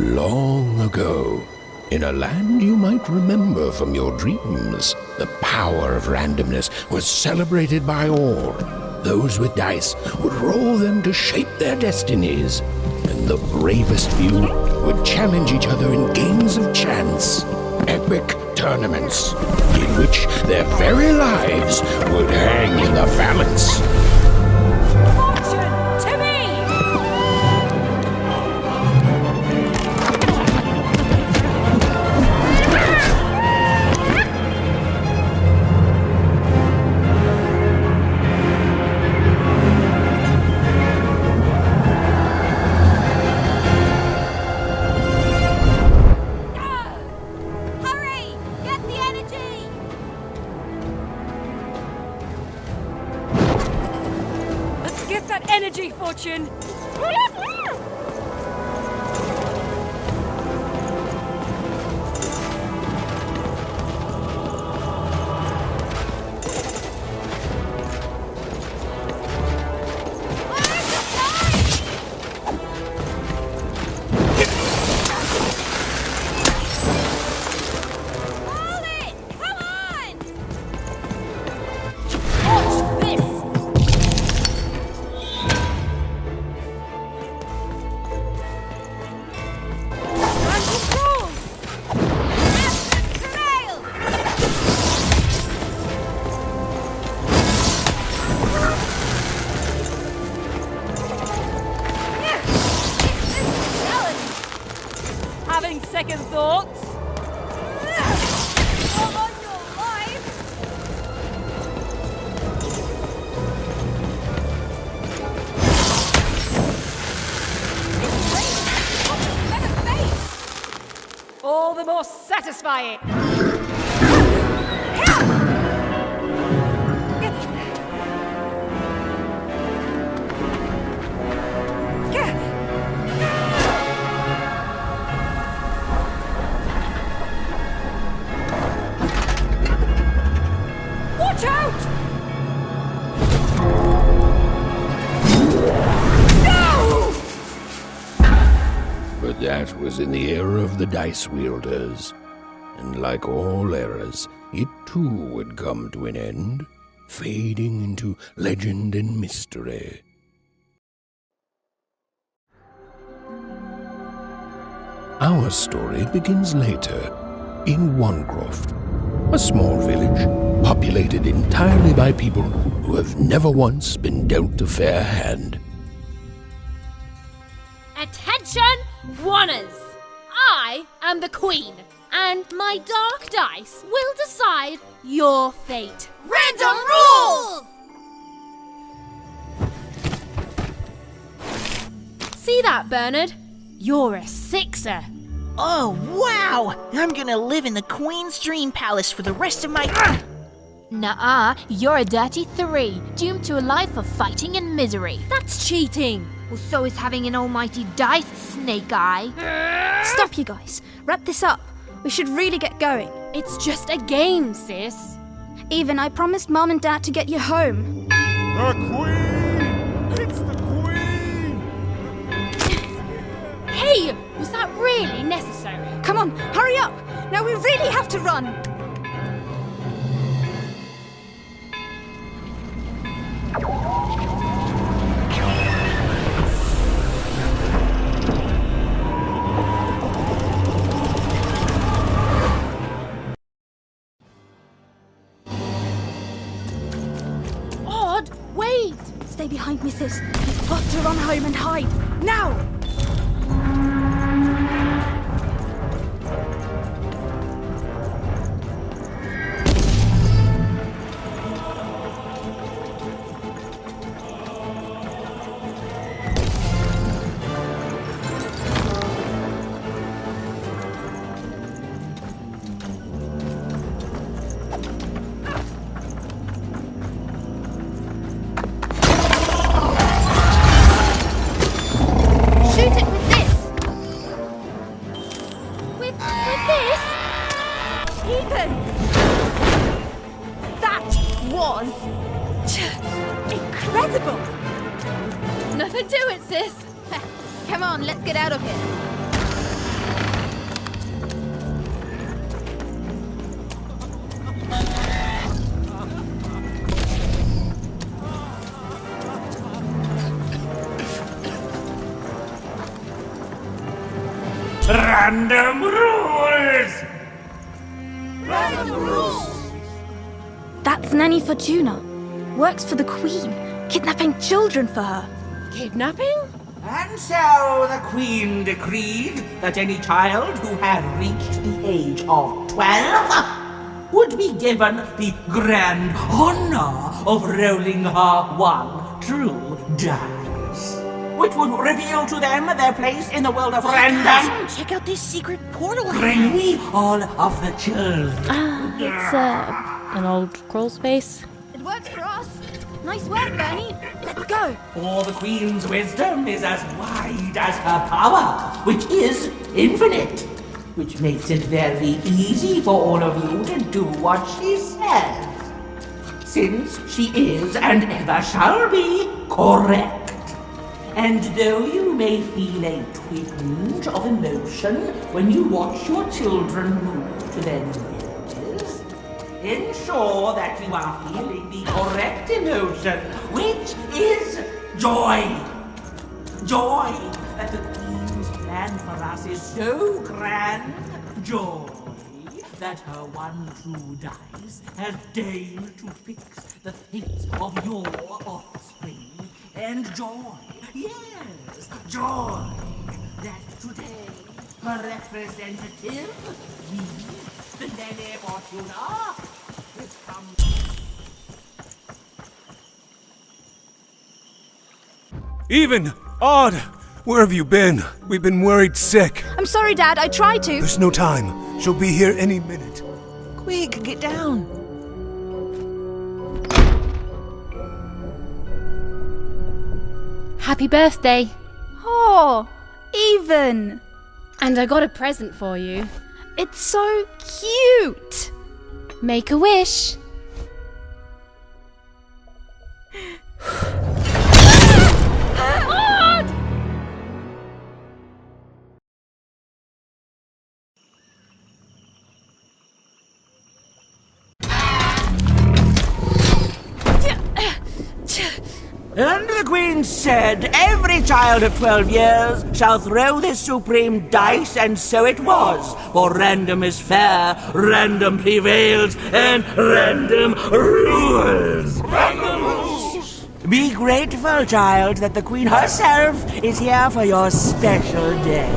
Long ago, in a land you might remember from your dreams, the power of randomness was celebrated by all. Those with dice would roll them to shape their destinies, and the bravest few would challenge each other in games of chance, epic tournaments, in which their very lives would hang in the balance. Energy, Fortune! Having second thoughts? Not on your life! All the more satisfying! Watch out! No! But that was in the era of the dice wielders, and like all eras, it too would come to an end, fading into legend and mystery. Our story begins later, in Wanecroft, a small village populated entirely by people who have never once been dealt a fair hand. Attention, Wanners! I am the Queen, and my dark dice will decide your fate. Random rules! See that, Bernard? You're a 6er. Oh, wow! I'm gonna live in the Queen's Dream Palace for the rest of my... Nuh-uh, you're a dirty 3, doomed to a life of fighting and misery. That's cheating. Well, so is having an almighty dice, Snake Eye. Stop, you guys. Wrap this up. We should really get going. It's just a game, sis. Even I promised Mom and Dad to get you home. The Queen! It's the Queen! Hey, was that really necessary? Come on, hurry up! Now we really have to run! Odd, wait! Stay behind me, sis. We've got to run home and hide. Now! Incredible! Nothing to it, sis. Come on, let's get out of here. Random rules! That's Nanny Fortuna. Works for the Queen, kidnapping children for her. Kidnapping? And so the Queen decreed that any child who had reached the age of 12 would be given the grand honor of rolling her one true dice, which would reveal to them their place in the world of random. Check out this secret portal. Bring me all of the children. It's an old crawl space. It works for us. Nice work, Bernie. Let's go. For the Queen's wisdom is as wide as her power, which is infinite, which makes it very easy for all of you to do what she says, since she is and ever shall be correct. And though you may feel a twinge of emotion when you watch your children move to their new villages, ensure that you are feeling the correct emotion, which is joy. Joy that the Queen's plan for us is so grand. Joy that her one true dice has deigned to fix the fates of your offspring. And joy, yes, joy that today her representative, me, the Nene Fortuna, has come. Even! Odd! Where have you been? We've been worried sick. I'm sorry, Dad. I tried to. There's no time. She'll be here any minute. Quick, get down. Happy birthday. Oh, Even. And I got a present for you. It's so cute. Make a wish. And the Queen said, every child of 12 years shall throw this supreme dice, and so it was. For random is fair, random prevails, and random rules. Random rules! Be grateful, child, that the Queen herself is here for your special day.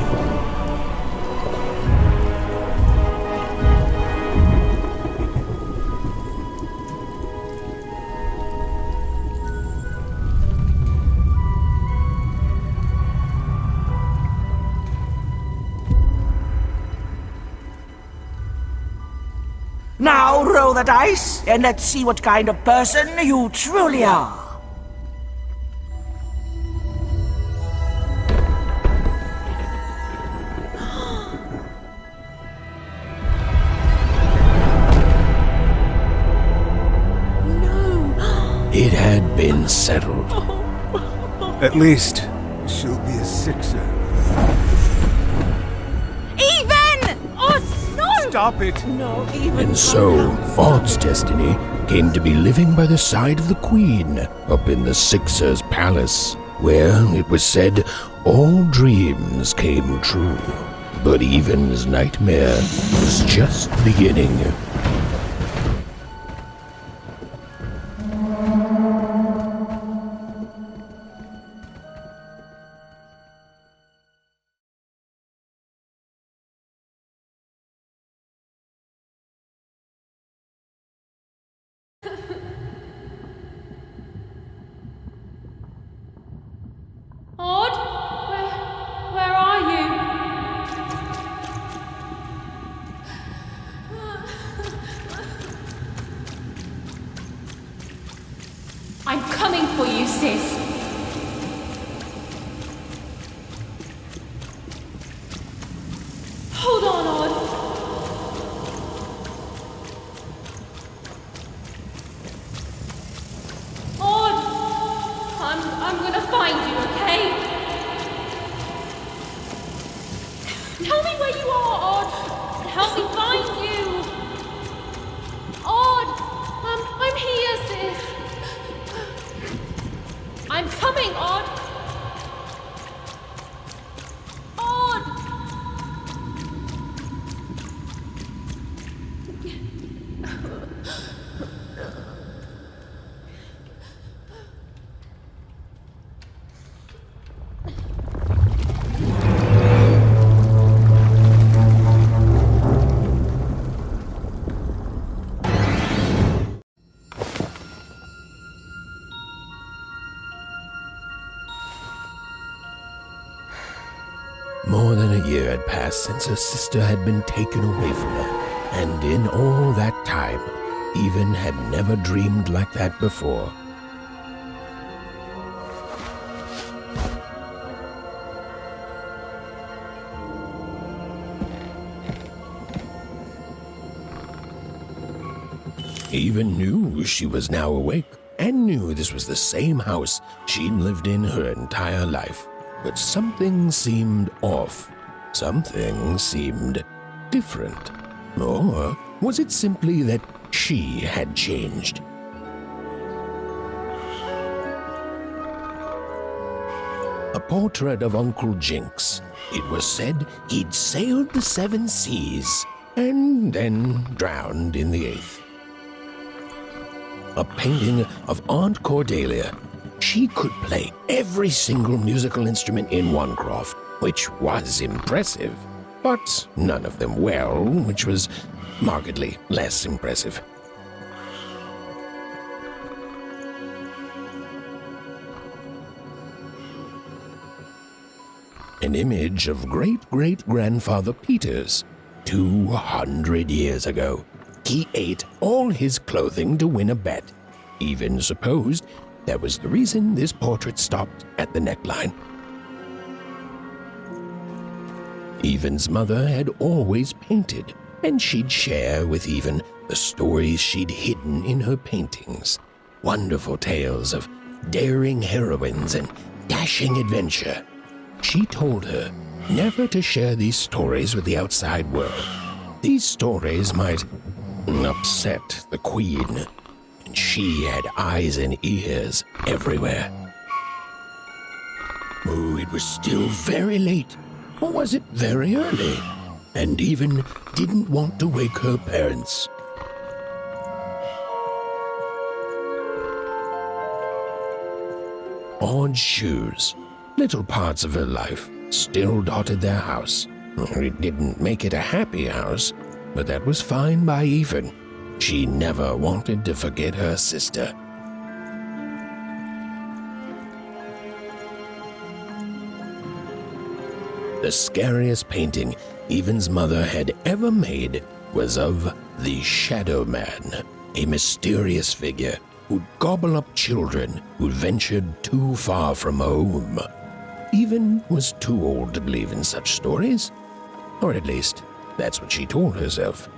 Now roll the dice, and let's see what kind of person you truly are. It had been settled. At least, she'll be a sixer. Even! Oh, no! Stop it! And so, Odd's destiny came to be living by the side of the Queen up in the Sixer's palace, where, it was said, all dreams came true. But Even's nightmare was just beginning. Odd? Where are you? I'm coming for you, sis. Hold on, Odd. I'm gonna find you, okay? Tell me where you are, Odd. Help me find you. Odd, I'm here, sis. I'm coming, Odd. Odd. More than a year had passed since her sister had been taken away from her, and in all that time, Even had never dreamed like that before. Even knew she was now awake, and knew this was the same house she'd lived in her entire life. But something seemed off. Something seemed different. Or was it simply that she had changed? A portrait of Uncle Jinx. It was said he'd sailed the 7 seas and then drowned in the 8th. A painting of Aunt Cordelia. She could play every single musical instrument in Wanecroft, which was impressive, but none of them well, which was markedly less impressive. An image of great-great-grandfather Peter's 200 years ago. He ate all his clothing to win a bet. Even supposed that was the reason this portrait stopped at the neckline. Even's mother had always painted, and she'd share with Even the stories she'd hidden in her paintings. Wonderful tales of daring heroines and dashing adventure. She told her never to share these stories with the outside world. These stories might upset the Queen, and she had eyes and ears everywhere. Oh, it was still very late, or was it very early? And Even didn't want to wake her parents. Odd shoes, little parts of her life, still dotted their house. It didn't make it a happy house, but that was fine by Even. She never wanted to forget her sister. The scariest painting Even's mother had ever made was of the Shadow Man, a mysterious figure who'd gobble up children who'd ventured too far from home. Even was too old to believe in such stories, or at least that's what she told herself.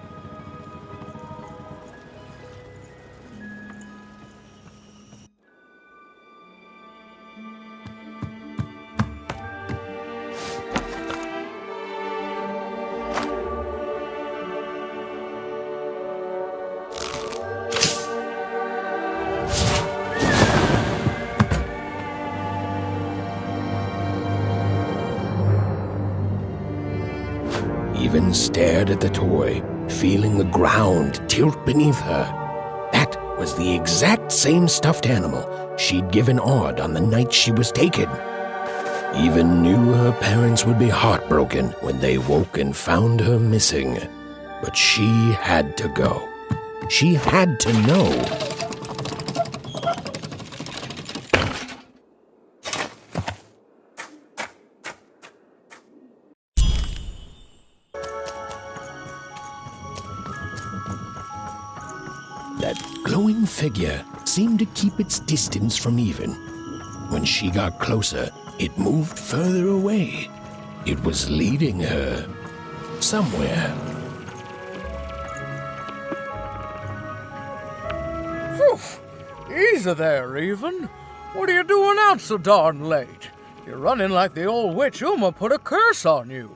Even stared at the toy, feeling the ground tilt beneath her. That was the exact same stuffed animal she'd given Odd on the night she was taken. Even knew her parents would be heartbroken when they woke and found her missing. But she had to go. She had to know. That glowing figure seemed to keep its distance from Even. When she got closer, it moved further away. It was leading her somewhere. Easy there, Even. What are you doing out so darn late? You're running like the old witch Uma put a curse on you.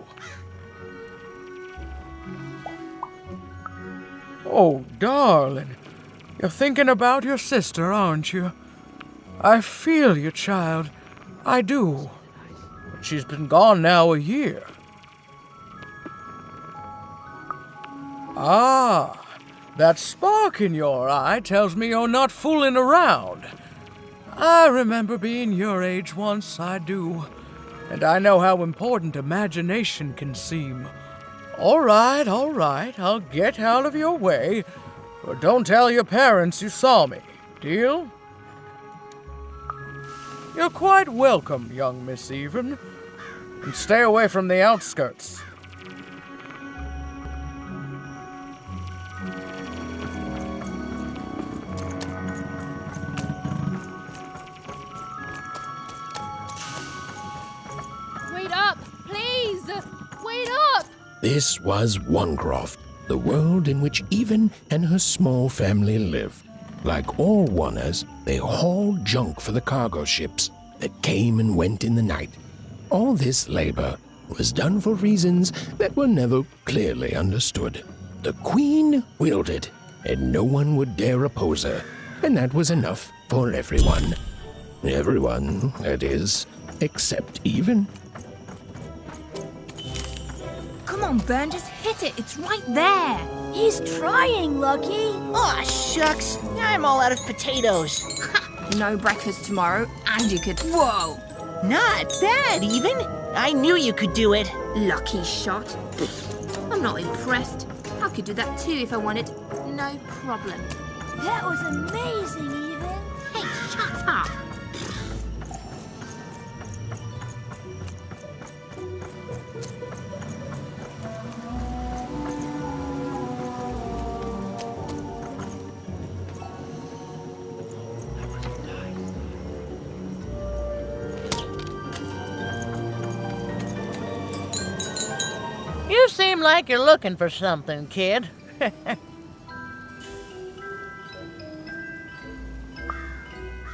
Oh, darling. You're thinking about your sister, aren't you? I feel you, child. I do. But she's been gone now a year. Ah, that spark in your eye tells me you're not fooling around. I remember being your age once, I do. And I know how important imagination can seem. All right, I'll get out of your way. But don't tell your parents you saw me, deal? You're quite welcome, young Miss Even. and stay away from the outskirts. Wait up, please! Wait up! This was Onecroft, the world in which Even and her small family lived. Like all Oners, they hauled junk for the cargo ships that came and went in the night. All this labor was done for reasons that were never clearly understood. The Queen willed it, and no one would dare oppose her, and that was enough for everyone. Everyone, that is, except Even. Come on, Ben, just hit it. It's right there. He's trying, Lucky. Aw, shucks. I'm all out of potatoes. No breakfast tomorrow, and you could. Whoa! Not bad, Even. I knew you could do it. Lucky shot. I'm not impressed. I could do that too if I wanted. No problem. That was amazing, Even. Hey, shut up. You seem like you're looking for something, kid.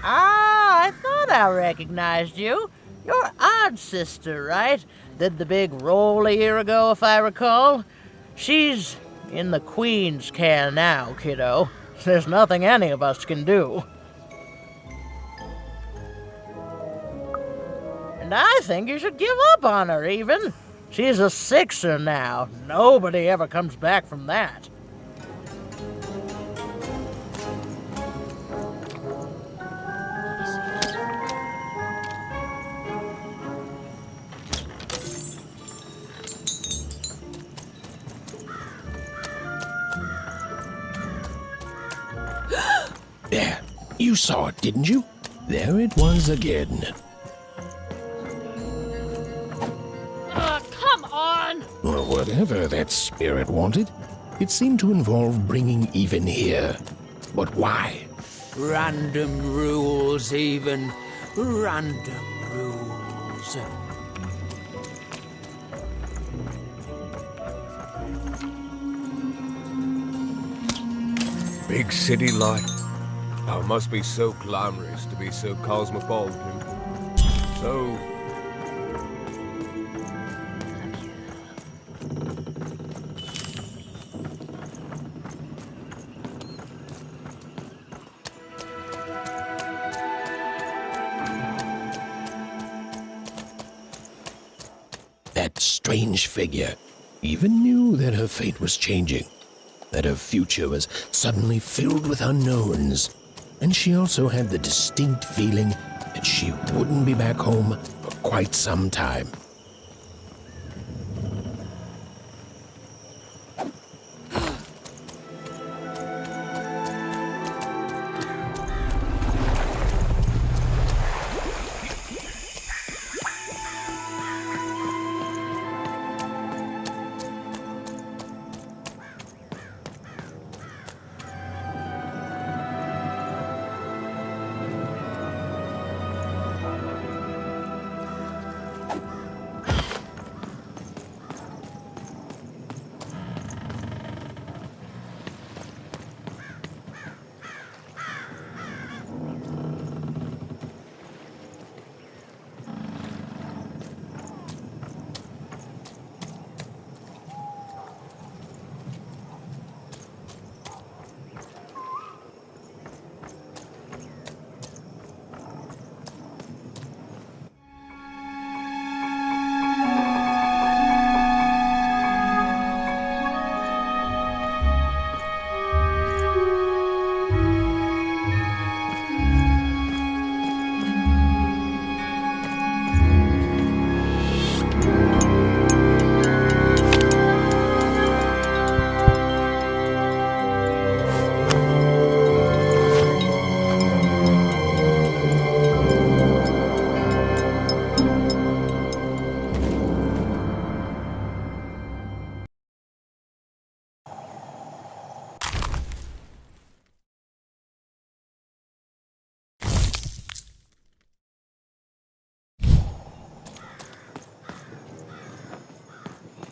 I thought I recognized you. You're Odd's sister, right? Did the big roll a year ago, if I recall. She's in the Queen's care now, kiddo. There's nothing any of us can do. And I think you should give up on her, Even. She's a sixer now. Nobody ever comes back from that. There, you saw it, didn't you? There it was again. Come on! Well, whatever that spirit wanted, it seemed to involve bringing Even here. But why? Random rules, Even. Random rules. Big city life. Oh, it must be so glamorous to be so cosmopolitan. So... That strange figure even knew that her fate was changing, that her future was suddenly filled with unknowns, and she also had the distinct feeling that she wouldn't be back home for quite some time.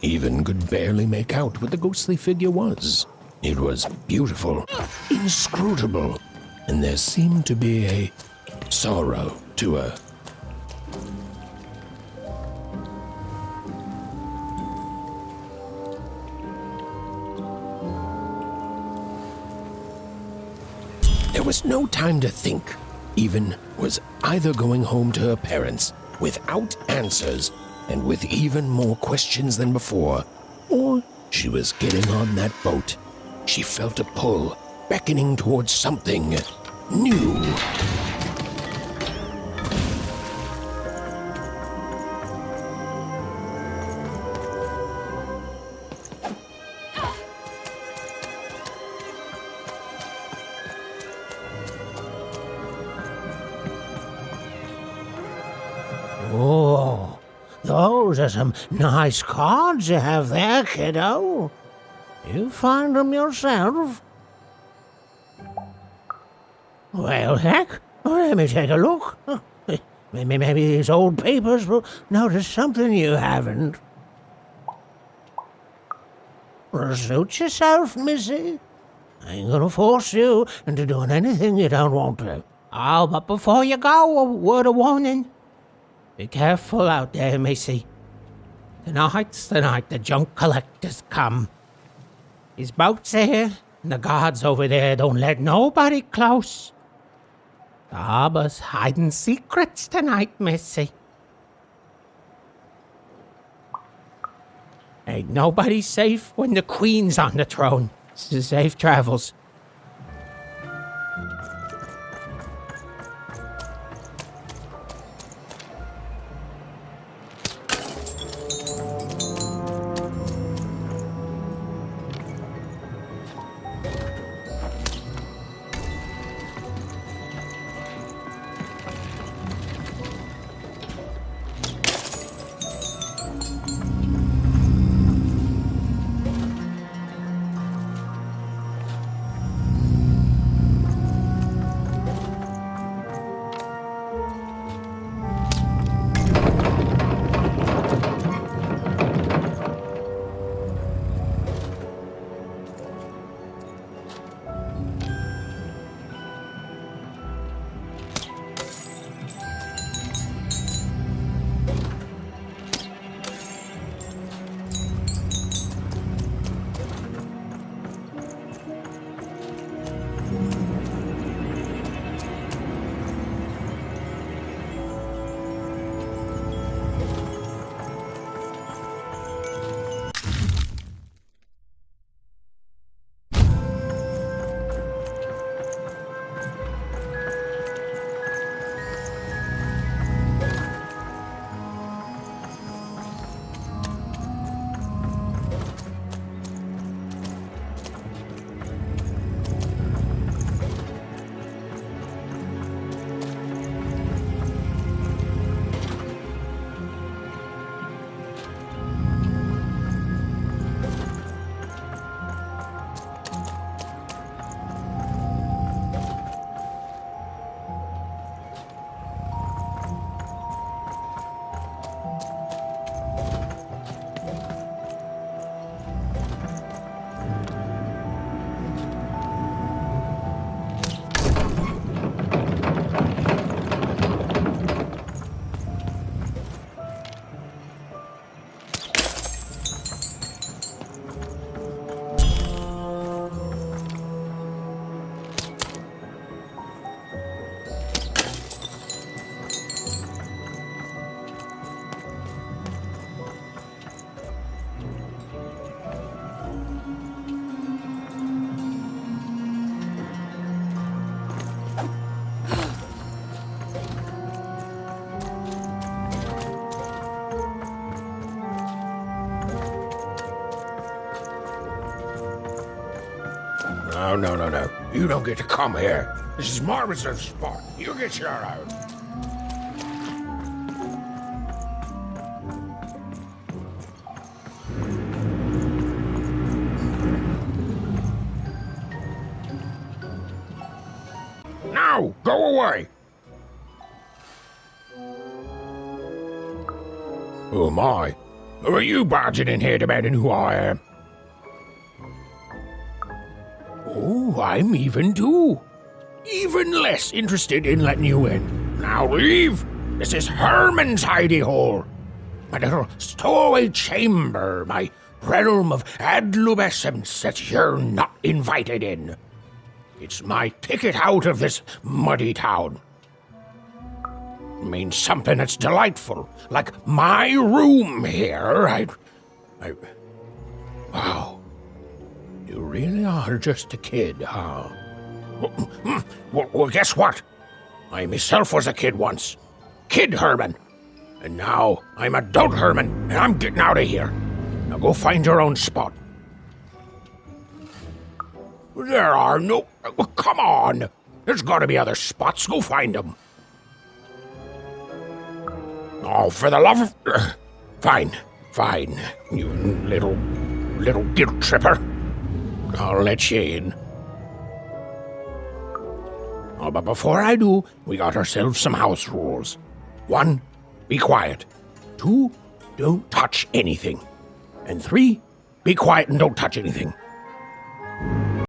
Even could barely make out what the ghostly figure was. It was beautiful, inscrutable, and there seemed to be a sorrow to her. There was no time to think. Even was either going home to her parents without answers and with even more questions than before, or she was getting on that boat. She felt a pull, beckoning towards something new. Oh, those are some nice cards you have there, kiddo. You find them yourself? Well, heck, let me take a look. Maybe these old papers will notice something you haven't. Suit yourself, missy. I ain't gonna force you into doing anything you don't want to. Oh, but before you go, a word of warning. Be careful out there, missy. Tonight's the night the junk collectors come. His boat's here, and the guards over there don't let nobody close. The harbor's hiding secrets tonight, missy. Ain't nobody safe when the Queen's on the throne. Safe travels. No. You don't get to come here. This is my reserve spot. You get your out. Now, go away. Oh my. Who are you barging in here demanding who I am? Oh, I'm even too. Even less interested in letting you in. Now leave. This is Herman's hidey hole. My little stowaway chamber, my realm of adolescence that you're not invited in. It's my ticket out of this muddy town. It means something that's delightful, like my room here. Wow. You really are just a kid, huh? Well, guess what? I myself was a kid once. Kid Herman. And now I'm adult Herman, and I'm getting out of here. Now go find your own spot. There are no... Come on! There's gotta be other spots. Go find them. Oh, for the love of... Fine, you little guilt tripper. I'll let you in. Oh, but before I do, we got ourselves some house rules. 1, be quiet. 2, don't touch anything. And 3, be quiet and don't touch anything.